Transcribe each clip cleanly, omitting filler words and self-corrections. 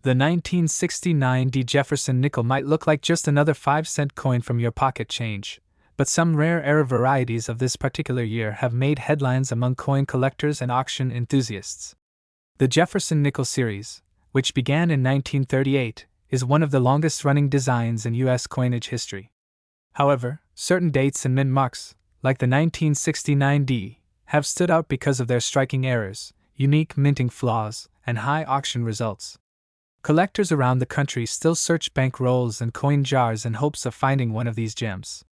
The 1969 Jefferson nickel might look like just another 5-cent coin from your pocket change, but some rare era varieties of this particular year have made headlines among coin collectors and auction enthusiasts. The Jefferson nickel series, which began in 1938, is one of the longest-running designs in U.S. coinage history. However, certain dates and mint marks, like the 1969 D, have stood out because of their striking errors, unique minting flaws, and high auction results. Collectors around the country still search bank rolls and coin jars in hopes of finding one of these gems.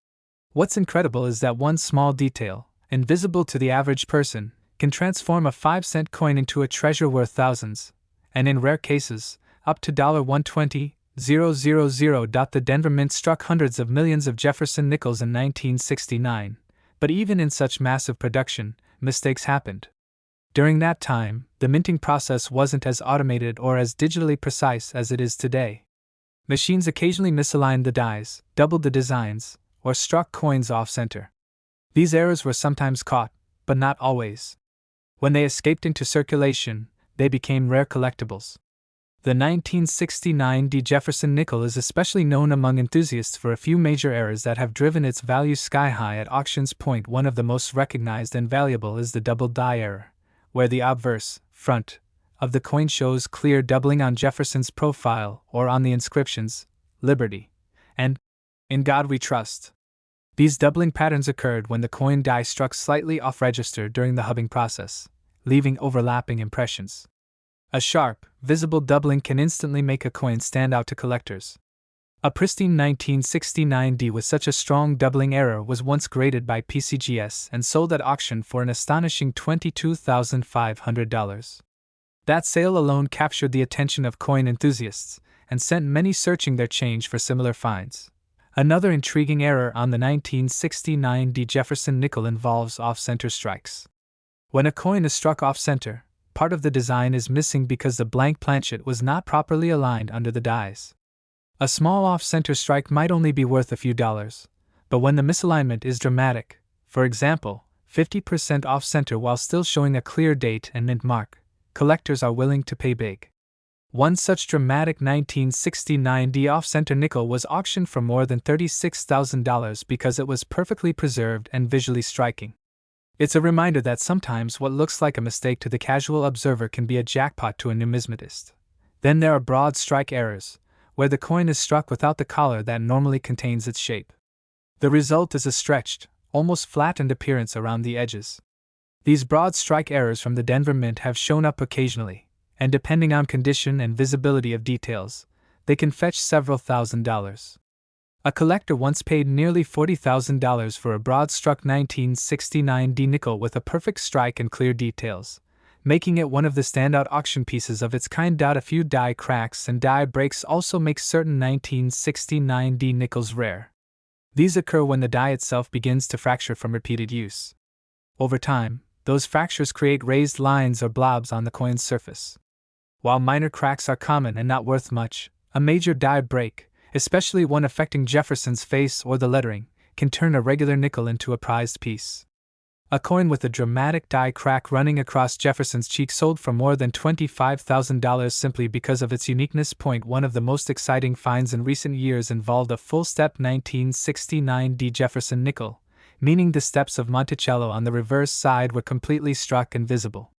What's incredible is that one small detail, invisible to the average person, can transform a 5-cent coin into a treasure worth thousands, and in rare cases, up to $120,000. The Denver Mint struck hundreds of millions of Jefferson nickels in 1969, but even in such massive production, mistakes happened. During that time, the minting process wasn't as automated or as digitally precise as it is today. Machines occasionally misaligned the dies, doubled the designs, or struck coins off-center. These errors were sometimes caught, but not always. When they escaped into circulation, they became rare collectibles. The 1969 Jefferson nickel is especially known among enthusiasts for a few major errors that have driven its value sky-high at auctions. One of the most recognized and valuable is the double die error, where the obverse, front, of the coin shows clear doubling on Jefferson's profile or on the inscriptions, Liberty, and In God We Trust. These doubling patterns occurred when the coin die struck slightly off-register during the hubbing process, leaving overlapping impressions. A sharp, visible doubling can instantly make a coin stand out to collectors. A pristine 1969 D with such a strong doubling error was once graded by PCGS and sold at auction for an astonishing $22,500. That sale alone captured the attention of coin enthusiasts and sent many searching their change for similar finds. Another intriguing error on the 1969 D Jefferson nickel involves off-center strikes. When a coin is struck off-center, part of the design is missing because the blank planchet was not properly aligned under the dies. A small off-center strike might only be worth a few dollars, but when the misalignment is dramatic, for example, 50% off-center while still showing a clear date and mint mark, collectors are willing to pay big. One such dramatic 1969 D off-center nickel was auctioned for more than $36,000 because it was perfectly preserved and visually striking. It's a reminder that sometimes what looks like a mistake to the casual observer can be a jackpot to a numismatist. Then there are broad strike errors, where the coin is struck without the collar that normally contains its shape. The result is a stretched, almost flattened appearance around the edges. These broad strike errors from the Denver Mint have shown up occasionally, and depending on condition and visibility of details, they can fetch several $1,000s. A collector once paid nearly $40,000 for a broad-struck 1969 D nickel with a perfect strike and clear details, making it one of the standout auction pieces of its kind. A few die cracks and die breaks also make certain 1969 D nickels rare. These occur when the die itself begins to fracture from repeated use. Over time, those fractures create raised lines or blobs on the coin's surface. While minor cracks are common and not worth much, a major die break, especially one affecting Jefferson's face or the lettering, can turn a regular nickel into a prized piece. A coin with a dramatic die crack running across Jefferson's cheek sold for more than $25,000 simply because of its uniqueness. One of the most exciting finds in recent years involved a full-step 1969 D Jefferson nickel, meaning the steps of Monticello on the reverse side were completely struck and visible.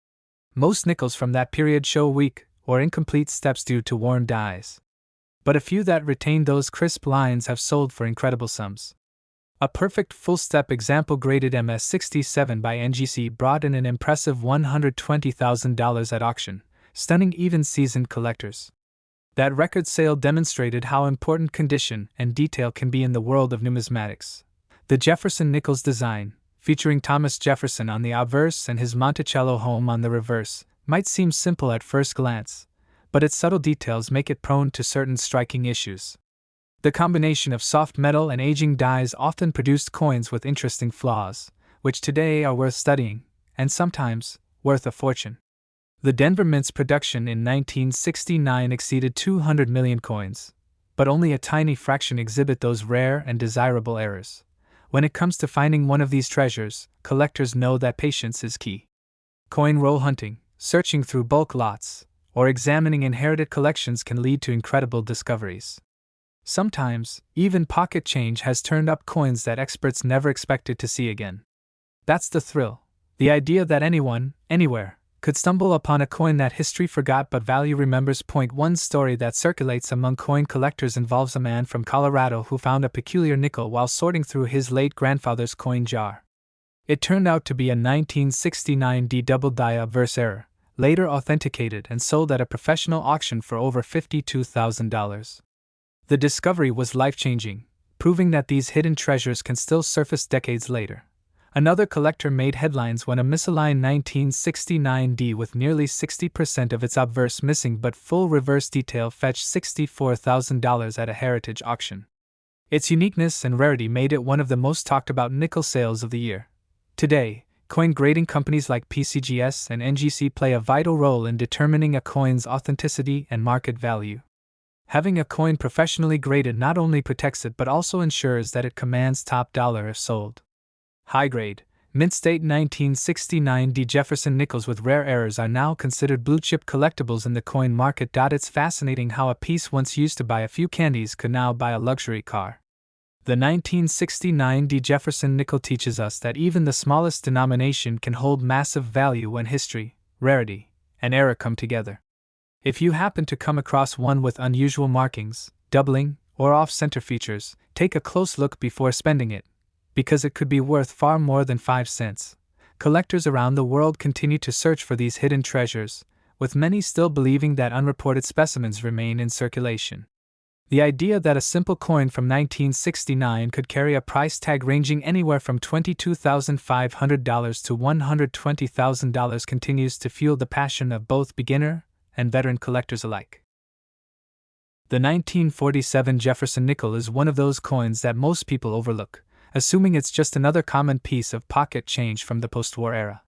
Most nickels from that period show weak or incomplete steps due to worn dies, but a few that retain those crisp lines have sold for incredible sums. A perfect full-step example graded MS67 by NGC brought in an impressive $120,000 at auction, stunning even seasoned collectors. That record sale demonstrated how important condition and detail can be in the world of numismatics. The Jefferson nickel's design, featuring Thomas Jefferson on the obverse and his Monticello home on the reverse, might seem simple at first glance, but its subtle details make it prone to certain striking issues. The combination of soft metal and aging dies often produced coins with interesting flaws, which today are worth studying, and sometimes worth a fortune. The Denver Mint's production in 1969 exceeded 200 million coins, but only a tiny fraction exhibit those rare and desirable errors. When it comes to finding one of these treasures, collectors know that patience is key. Coin roll hunting, searching through bulk lots, or examining inherited collections can lead to incredible discoveries. Sometimes, even pocket change has turned up coins that experts never expected to see again. That's the thrill. The idea that anyone, anywhere, could stumble upon a coin that history forgot but value remembers. One story that circulates among coin collectors involves a man from Colorado who found a peculiar nickel while sorting through his late grandfather's coin jar. It turned out to be a 1969 D double die obverse error, later authenticated and sold at a professional auction for over $52,000. The discovery was life-changing, proving that these hidden treasures can still surface decades later. Another collector made headlines when a misaligned 1969 D with nearly 60% of its obverse missing but full reverse detail fetched $64,000 at a heritage auction. Its uniqueness and rarity made it one of the most talked about nickel sales of the year. Today, coin grading companies like PCGS and NGC play a vital role in determining a coin's authenticity and market value. Having a coin professionally graded not only protects it but also ensures that it commands top dollar if sold. High-grade, mint-state 1969 D Jefferson nickels with rare errors are now considered blue-chip collectibles in the coin market. It's fascinating how a piece once used to buy a few candies could now buy a luxury car. The 1969 D Jefferson nickel teaches us that even the smallest denomination can hold massive value when history, rarity, and error come together. If you happen to come across one with unusual markings, doubling, or off-center features, take a close look before spending it, because it could be worth far more than 5 cents. Collectors around the world continue to search for these hidden treasures, with many still believing that unreported specimens remain in circulation. The idea that a simple coin from 1969 could carry a price tag ranging anywhere from $22,500 to $120,000 continues to fuel the passion of both beginner and veteran collectors alike. The 1947 Jefferson nickel is one of those coins that most people overlook, assuming it's just another common piece of pocket change from the post-war era.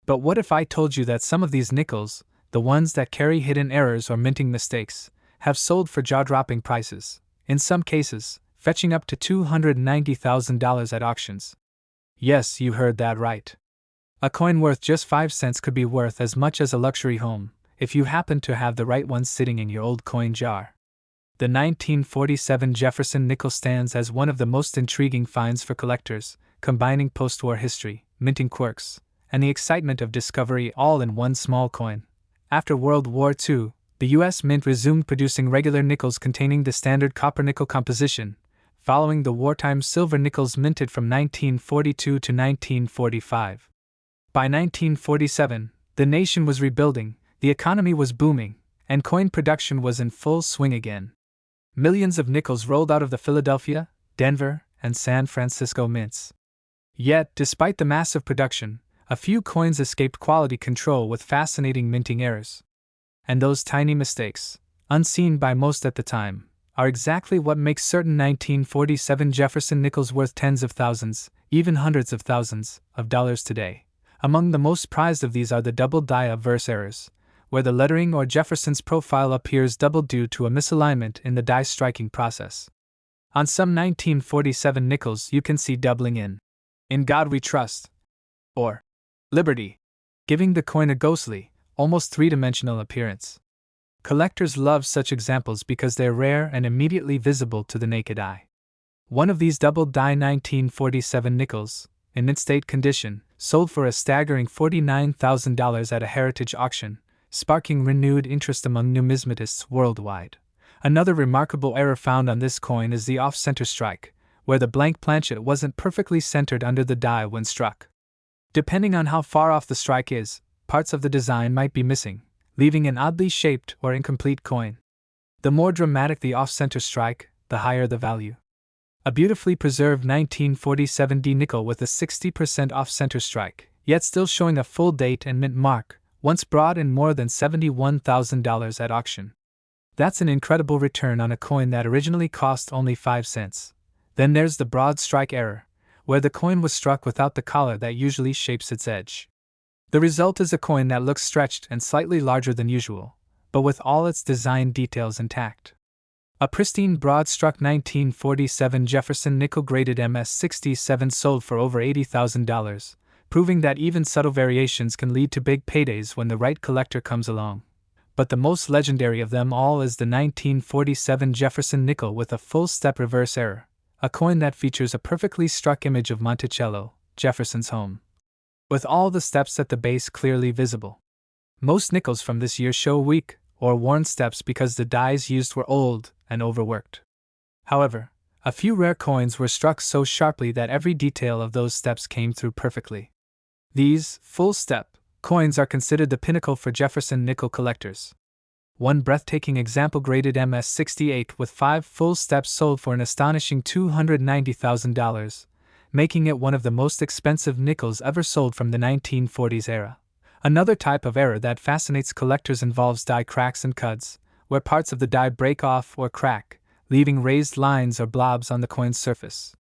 But what if I told you that some of these nickels, the ones that carry hidden errors or minting mistakes, have sold for jaw-dropping prices, in some cases, fetching up to $290,000 at auctions? Yes, you heard that right. A coin worth just 5 cents could be worth as much as a luxury home, if you happen to have the right one sitting in your old coin jar. The 1947 Jefferson nickel stands as one of the most intriguing finds for collectors, combining post-war history, minting quirks, and the excitement of discovery all in one small coin. After World War II, the U.S. Mint resumed producing regular nickels containing the standard copper-nickel composition, following the wartime silver nickels minted from 1942 to 1945. By 1947, the nation was rebuilding, the economy was booming, and coin production was in full swing again. Millions of nickels rolled out of the Philadelphia, Denver, and San Francisco mints. Yet, despite the massive production, a few coins escaped quality control with fascinating minting errors. And those tiny mistakes, unseen by most at the time, are exactly what makes certain 1947 Jefferson nickels worth tens of thousands, even hundreds of thousands, of dollars today. Among the most prized of these are the double die obverse errors, where the lettering or Jefferson's profile appears double due to a misalignment in the die striking process. On some 1947 nickels you can see doubling in God We Trust, or Liberty, giving the coin a ghostly, almost three-dimensional appearance. Collectors love such examples because they're rare and immediately visible to the naked eye. One of these double die 1947 nickels, in mint-state condition, sold for a staggering $49,000 at a heritage auction, sparking renewed interest among numismatists worldwide. Another remarkable error found on this coin is the off-center strike, where the blank planchet wasn't perfectly centered under the die when struck. Depending on how far off the strike is, parts of the design might be missing, leaving an oddly shaped or incomplete coin. The more dramatic the off-center strike, the higher the value. A beautifully preserved 1947 D nickel with a 60% off-center strike, yet still showing a full date and mint mark, once brought in more than $71,000 at auction. That's an incredible return on a coin that originally cost only 5 cents. Then there's the broad strike error, where the coin was struck without the collar that usually shapes its edge. The result is a coin that looks stretched and slightly larger than usual, but with all its design details intact. A pristine broad-struck 1947 Jefferson nickel-graded MS-67 sold for over $80,000, proving that even subtle variations can lead to big paydays when the right collector comes along. but the most legendary of them all is the 1947 Jefferson nickel with a full-step reverse error, a coin that features a perfectly struck image of Monticello, Jefferson's home, with all the steps at the base clearly visible. Most nickels from this year show weak or worn steps because the dies used were old and overworked. However, a few rare coins were struck so sharply that every detail of those steps came through perfectly. These full-step coins are considered the pinnacle for Jefferson nickel collectors. One breathtaking example graded MS-68 with 5 full steps sold for an astonishing $290,000, making it one of the most expensive nickels ever sold from the 1940s era. Another type of error that fascinates collectors involves die cracks and cuds, where parts of the die break off or crack, leaving raised lines or blobs on the coin's surface.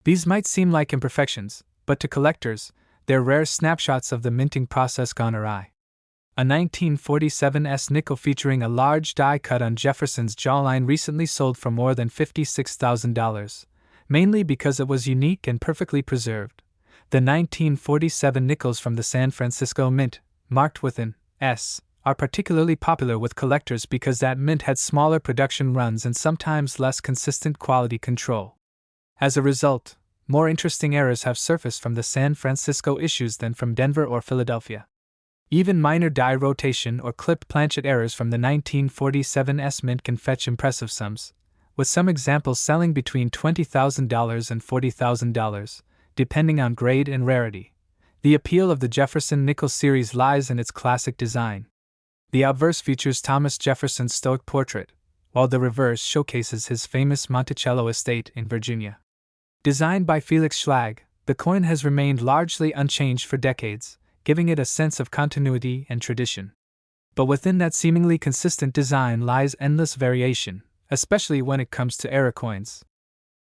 These might seem like imperfections, but to collectors, they're rare snapshots of the minting process gone awry. A 1947 S nickel featuring a large die cut on Jefferson's jawline recently sold for more than $56,000, mainly because it was unique and perfectly preserved. The 1947 nickels from the San Francisco Mint, marked with an S, are particularly popular with collectors because that mint had smaller production runs and sometimes less consistent quality control. As a result, more interesting errors have surfaced from the San Francisco issues than from Denver or Philadelphia. Even minor die rotation or clipped planchet errors from the 1947 S Mint can fetch impressive sums, with some examples selling between $20,000 and $40,000, depending on grade and rarity. The appeal of the Jefferson nickel series lies in its classic design. The obverse features Thomas Jefferson's Stoic portrait, while the reverse showcases his famous Monticello estate in Virginia. Designed by Felix Schlag, the coin has remained largely unchanged for decades, giving it a sense of continuity and tradition. But within that seemingly consistent design lies endless variation, especially when it comes to error coins.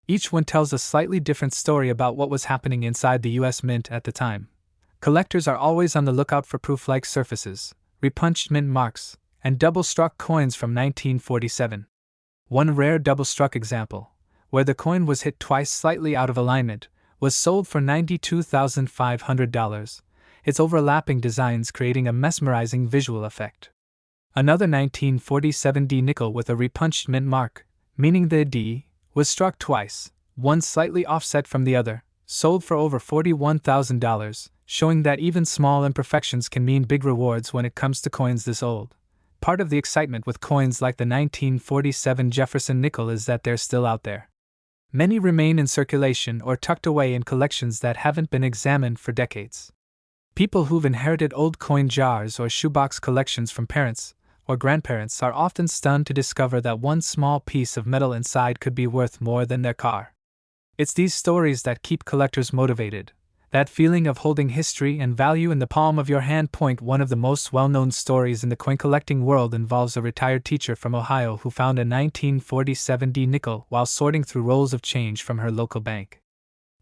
Each one tells a slightly different story about what was happening inside the US Mint at the time. Collectors are always on the lookout for proof-like surfaces, repunched mint marks, and double-struck coins from 1947. One rare double-struck example, where the coin was hit twice slightly out of alignment, was sold for $92,500, its overlapping designs creating a mesmerizing visual effect. Another 1947 D nickel with a repunched mint mark, meaning the D, was struck twice, one slightly offset from the other, sold for over $41,000, showing that even small imperfections can mean big rewards when it comes to coins this old. Part of the excitement with coins like the 1947 Jefferson nickel is that they're still out there. Many remain in circulation or tucked away in collections that haven't been examined for decades. People who've inherited old coin jars or shoebox collections from parents or grandparents are often stunned to discover that one small piece of metal inside could be worth more than their car. It's these stories that keep collectors motivated. That feeling of holding history and value in the palm of your hand. One of the most well-known stories in the coin collecting world involves a retired teacher from Ohio who found a 1947 D nickel while sorting through rolls of change from her local bank.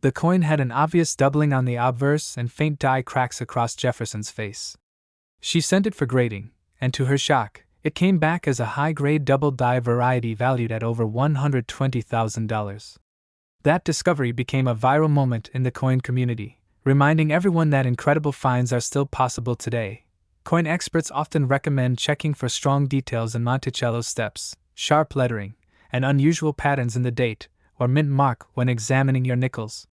The coin had an obvious doubling on the obverse and faint die cracks across Jefferson's face. She sent it for grading, and to her shock, it came back as a high-grade double die variety valued at over $120,000. That discovery became a viral moment in the coin community, reminding everyone that incredible finds are still possible today. Coin experts often recommend checking for strong details in Monticello steps, sharp lettering, and unusual patterns in the date or mint mark when examining your nickels.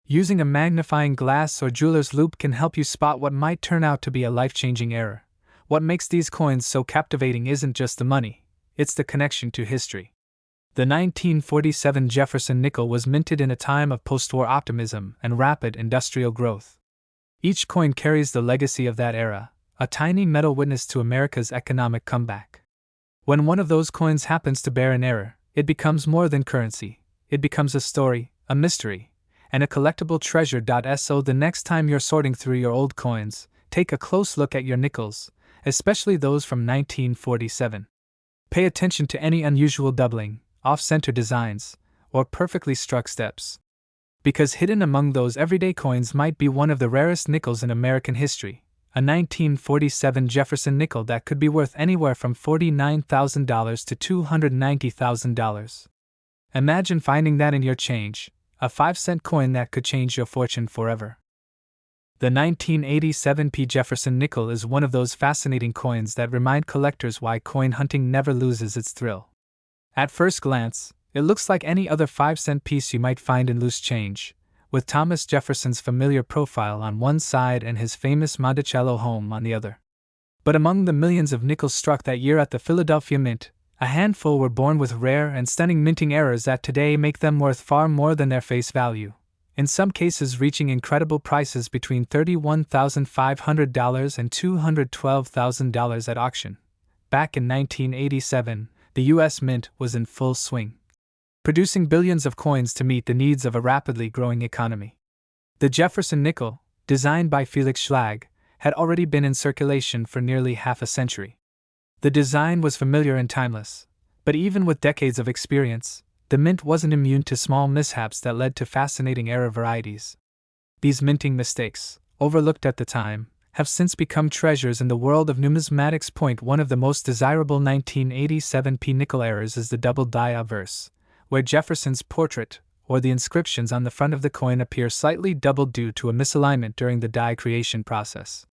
Using a magnifying glass or jeweler's loupe can help you spot what might turn out to be a life-changing error. What makes these coins so captivating isn't just the money, it's the connection to history. The 1947 Jefferson nickel was minted in a time of post-war optimism and rapid industrial growth. Each coin carries the legacy of that era, a tiny metal witness to America's economic comeback. When one of those coins happens to bear an error, it becomes more than currency. It becomes a story, a mystery, and a collectible treasure. So the next time you're sorting through your old coins, take a close look at your nickels, especially those from 1947. Pay attention to any unusual doubling, off-center designs, or perfectly struck steps. Because hidden among those everyday coins might be one of the rarest nickels in American history, a 1947 Jefferson nickel that could be worth anywhere from $49,000 to $290,000. Imagine finding that in your change, a 5-cent coin that could change your fortune forever. The 1987p Jefferson nickel is one of those fascinating coins that remind collectors why coin hunting never loses its thrill. At first glance, it looks like any other 5-cent piece you might find in loose change, with Thomas Jefferson's familiar profile on one side and his famous Monticello home on the other. But among the millions of nickels struck that year at the Philadelphia Mint, a handful were born with rare and stunning minting errors that today make them worth far more than their face value, in some cases reaching incredible prices between $31,500 and $212,000 at auction. Back in 1987, the U.S. Mint was in full swing, producing billions of coins to meet the needs of a rapidly growing economy. The Jefferson nickel, designed by Felix Schlag, had already been in circulation for nearly half a century. The design was familiar and timeless, but even with decades of experience, the mint wasn't immune to small mishaps that led to fascinating error varieties. These minting mistakes, overlooked at the time, have since become treasures in the world of numismatics. One of the most desirable 1987p nickel errors is the double die obverse, where Jefferson's portrait, or the inscriptions on the front of the coin, appear slightly doubled due to a misalignment during the die creation process.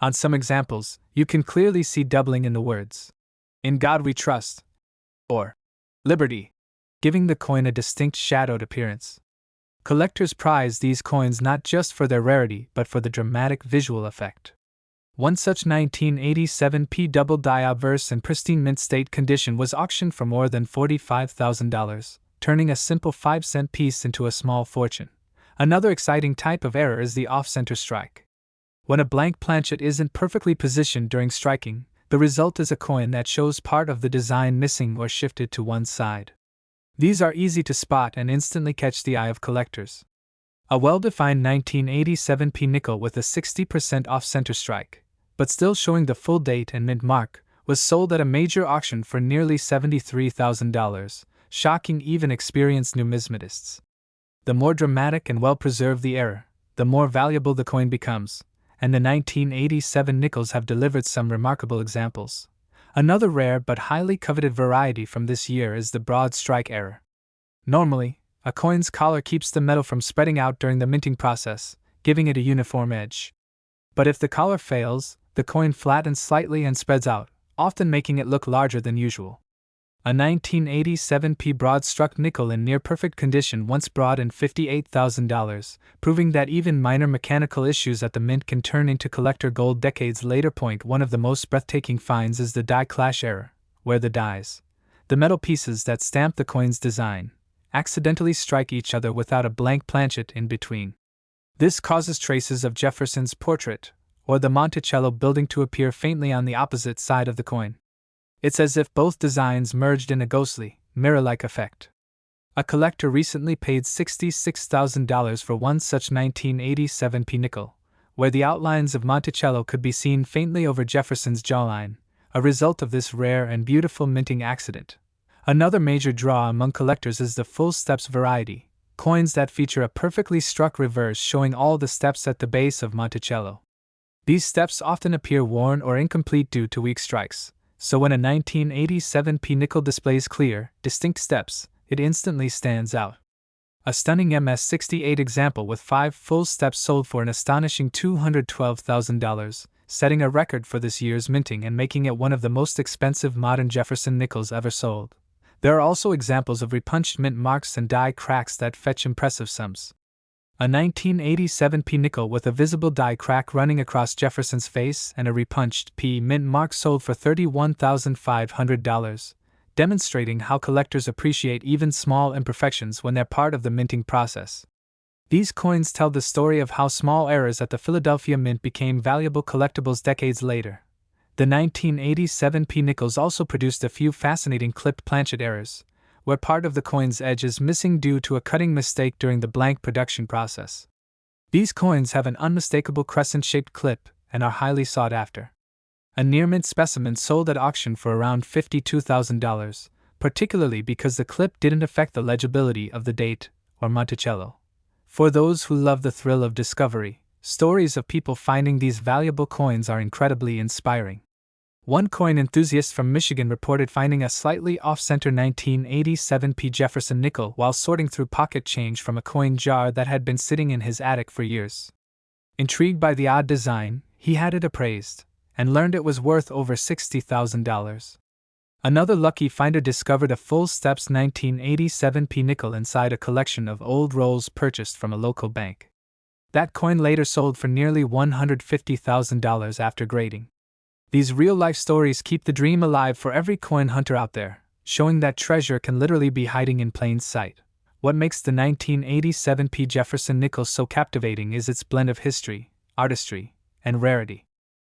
On some examples, you can clearly see doubling in the words, "In God We Trust," or "Liberty," giving the coin a distinct shadowed appearance. Collectors prize these coins not just for their rarity but for the dramatic visual effect. One such 1987p double die obverse in pristine mint state condition was auctioned for more than $45,000, turning a simple 5-cent piece into a small fortune. Another exciting type of error is the off-center strike. When a blank planchet isn't perfectly positioned during striking, the result is a coin that shows part of the design missing or shifted to one side. These are easy to spot and instantly catch the eye of collectors. A well-defined 1987p nickel with a 60% off-center strike, but still showing the full date and mint mark, was sold at a major auction for nearly $73,000, shocking even experienced numismatists. The more dramatic and well-preserved the error, the more valuable the coin becomes, and the 1987 nickels have delivered some remarkable examples. Another rare but highly coveted variety from this year is the broad strike error. Normally, a coin's collar keeps the metal from spreading out during the minting process, giving it a uniform edge. But if the collar fails, the coin flattens slightly and spreads out, often making it look larger than usual. A 1987p broad-struck nickel in near-perfect condition once brought in $58,000, proving that even minor mechanical issues at the mint can turn into collector gold decades later. One of the most breathtaking finds is the die clash error, where the dies, the metal pieces that stamp the coin's design, accidentally strike each other without a blank planchet in between. This causes traces of Jefferson's portrait, or the Monticello building, to appear faintly on the opposite side of the coin. It's as if both designs merged in a ghostly, mirror-like effect. A collector recently paid $66,000 for one such 1987p nickel, where the outlines of Monticello could be seen faintly over Jefferson's jawline, a result of this rare and beautiful minting accident. Another major draw among collectors is the full steps variety, coins that feature a perfectly struck reverse showing all the steps at the base of Monticello. These steps often appear worn or incomplete due to weak strikes, so when a 1987p nickel displays clear, distinct steps, it instantly stands out. A stunning MS-68 example with 5 full steps sold for an astonishing $212,000, setting a record for this year's minting and making it one of the most expensive modern Jefferson nickels ever sold. There are also examples of repunched mint marks and die cracks that fetch impressive sums. A 1987p nickel with a visible die crack running across Jefferson's face and a repunched P mint mark sold for $31,500, demonstrating how collectors appreciate even small imperfections when they're part of the minting process. These coins tell the story of how small errors at the Philadelphia Mint became valuable collectibles decades later. The 1987p nickels also produced a few fascinating clipped planchet errors, where part of the coin's edge is missing due to a cutting mistake during the blank production process. These coins have an unmistakable crescent-shaped clip and are highly sought after. A near-mint specimen sold at auction for around $52,000, particularly because the clip didn't affect the legibility of the date or Monticello. For those who love the thrill of discovery, stories of people finding these valuable coins are incredibly inspiring. One coin enthusiast from Michigan reported finding a slightly off-center 1987p Jefferson nickel while sorting through pocket change from a coin jar that had been sitting in his attic for years. Intrigued by the odd design, he had it appraised, and learned it was worth over $60,000. Another lucky finder discovered a full Steps 1987 p nickel inside a collection of old rolls purchased from a local bank. That coin later sold for nearly $150,000 after grading. These real-life stories keep the dream alive for every coin hunter out there, showing that treasure can literally be hiding in plain sight. What makes the 1987 p Jefferson nickel so captivating is its blend of history, artistry, and rarity.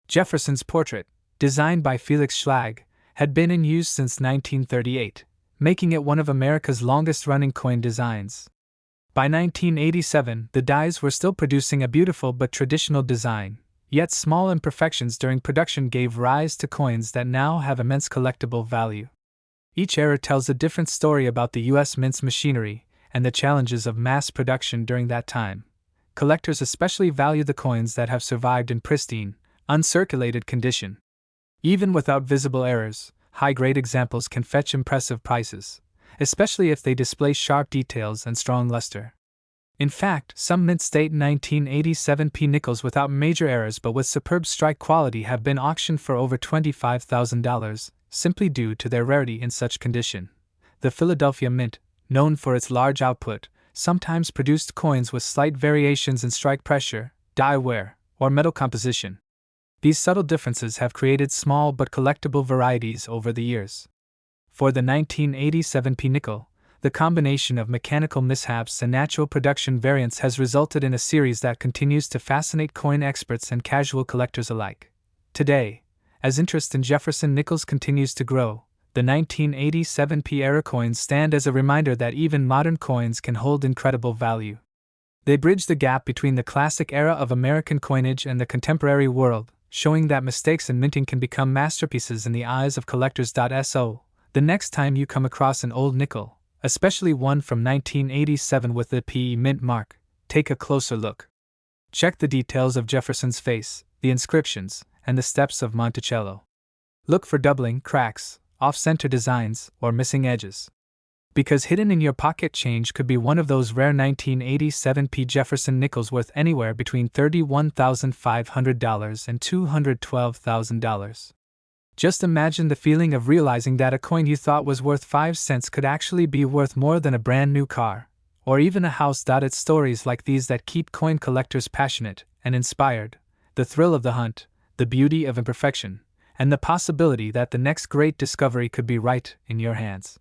Jefferson's portrait, designed by Felix Schlag, had been in use since 1938, making it one of America's longest-running coin designs. By 1987, the dies were still producing a beautiful but traditional design, yet small imperfections during production gave rise to coins that now have immense collectible value. Each era tells a different story about the U.S. mint's machinery and the challenges of mass production during that time. Collectors especially value the coins that have survived in pristine, uncirculated condition. Even without visible errors, high-grade examples can fetch impressive prices, especially if they display sharp details and strong luster. In fact, some mint-state 1987 p nickels without major errors but with superb strike quality have been auctioned for over $25,000, simply due to their rarity in such condition. The Philadelphia Mint, known for its large output, sometimes produced coins with slight variations in strike pressure, die wear, or metal composition. These subtle differences have created small but collectible varieties over the years. For the 1987 p nickel, the combination of mechanical mishaps and natural production variants has resulted in a series that continues to fascinate coin experts and casual collectors alike. Today, as interest in Jefferson nickels continues to grow, the 1987 p era coins stand as a reminder that even modern coins can hold incredible value. They bridge the gap between the classic era of American coinage and the contemporary world, showing that mistakes in minting can become masterpieces in the eyes of collectors. So, the next time you come across an old nickel, especially one from 1987 with the PE mint mark, take a closer look. Check the details of Jefferson's face, the inscriptions, and the steps of Monticello. Look for doubling, cracks, off-center designs, or missing edges. Because hidden in your pocket change could be one of those rare 1987 p Jefferson nickels worth anywhere between $31,500 and $212,000. Just imagine the feeling of realizing that a coin you thought was worth 5 cents could actually be worth more than a brand new car, or even a house. It's stories like these that keep coin collectors passionate and inspired, the thrill of the hunt, the beauty of imperfection, and the possibility that the next great discovery could be right in your hands.